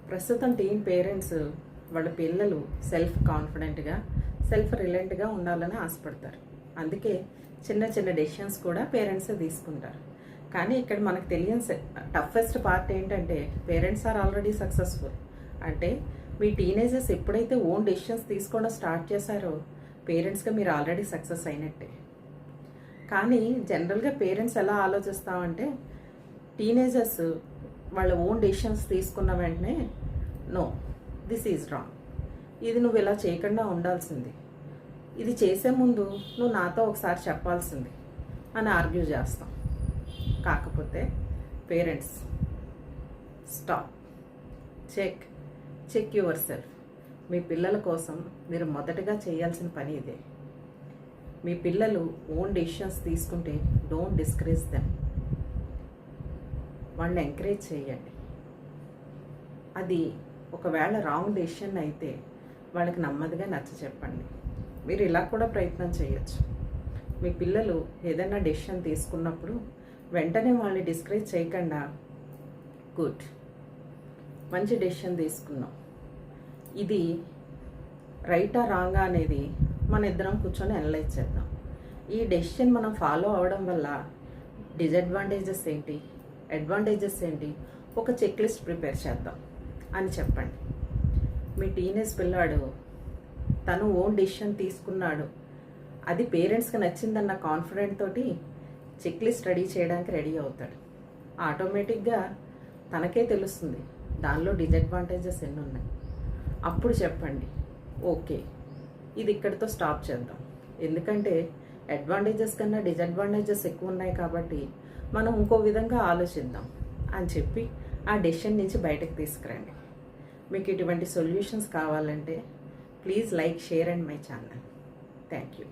ప్రస్తుతం టీన్ పేరెంట్స్ వాళ్ళ పిల్లలు సెల్ఫ్ కాన్ఫిడెంట్గా సెల్ఫ్ రిలయంట్గా ఉండాలని ఆశపడతారు. అందుకే చిన్న చిన్న డెసిషన్స్ కూడా పేరెంట్సే తీసుకుంటారు. కానీ ఇక్కడ మనకు తెలియని టఫెస్ట్ పార్ట్ ఏంటంటే పేరెంట్స్ ఆర్ ఆల్రెడీ సక్సెస్ఫుల్. అంటే మీ టీనేజర్స్ ఎప్పుడైతే ఓన్ డెసిషన్స్ తీసుకోవడం స్టార్ట్ చేశారో పేరెంట్స్గా మీరు ఆల్రెడీ సక్సెస్ అయినట్టే. కానీ జనరల్గా పేరెంట్స్ ఎలా ఆలోచిస్తామంటే టీనేజర్స్ వాళ్ళ ఓన్ డెసిషన్స్ తీసుకున్న వెంటనే నో దిస్ ఈజ్ రాంగ్, ఇది నువ్వు ఇలా చేయకుండా ఉండాల్సింది, ఇది చేసే ముందు నువ్వు నాతో ఒకసారి చెప్పాల్సింది అని ఆర్గ్యూ చేస్తాం. కాకపోతే parents stop, check yourself. మీ పిల్లల కోసం మీరు మొదటగా చేయాల్సిన పని ఇదే. మీ పిల్లలు ఓన్ డెసిషన్స్ తీసుకుంటే డోంట్ డిస్కరేజ్ దెమ్, వాళ్ళని ఎంకరేజ్ చేయండి. అది ఒకవేళ రాంగ్ డెసిషన్ అయితే వాళ్ళకి నెమ్మదిగా నచ్చ చెప్పండి. మీరు ఇలా కూడా ప్రయత్నం చేయొచ్చు. మీ పిల్లలు ఏదైనా డెసిషన్ తీసుకున్నప్పుడు వెంటనే వాళ్ళని డిస్కరేజ్ చేయకుండా గుడ్, మంచి డెసిషన్ తీసుకున్నాం, ఇది రైటా రాంగా అనేది మన ఇద్దరం కూర్చొని అనలైజ్ చేద్దాం. ఈ డెసిషన్ మనం ఫాలో అవడం వల్ల డిసడ్వాంటేజెస్ ఏంటి, అడ్వాంటేజెస్ ఏంటి, ఒక చెక్ లిస్ట్ ప్రిపేర్ చేద్దాం అని చెప్పండి. మీ టీనేజ్ పిల్లాడు తను ఓన్ డెసిషన్ తీసుకున్నాడు, అది పేరెంట్స్కి నచ్చిందన్న కాన్ఫిడెంట్ తోటి చెక్ లిస్ట్ రెడీ చేయడానికి రెడీ అవుతాడు. ఆటోమేటిక్గా తనకే తెలుస్తుంది దానిలో డిసడ్వాంటేజెస్ ఎన్ని ఉన్నాయి. అప్పుడు చెప్పండి ఓకే ఇది ఇక్కడితో స్టాప్ చేద్దాం, ఎందుకంటే అడ్వాంటేజెస్ కన్నా డిసడ్వాంటేజెస్ ఎక్కువ ఉన్నాయి కాబట్టి మనం ఇంకో విధంగా ఆలోచిద్దాం అని చెప్పి ఆ డెసిషన్ నుంచి బయటకు తీసుకురండి. మీకు ఇటువంటి సొల్యూషన్స్ కావాలంటే please like, share and my channel. Thank you.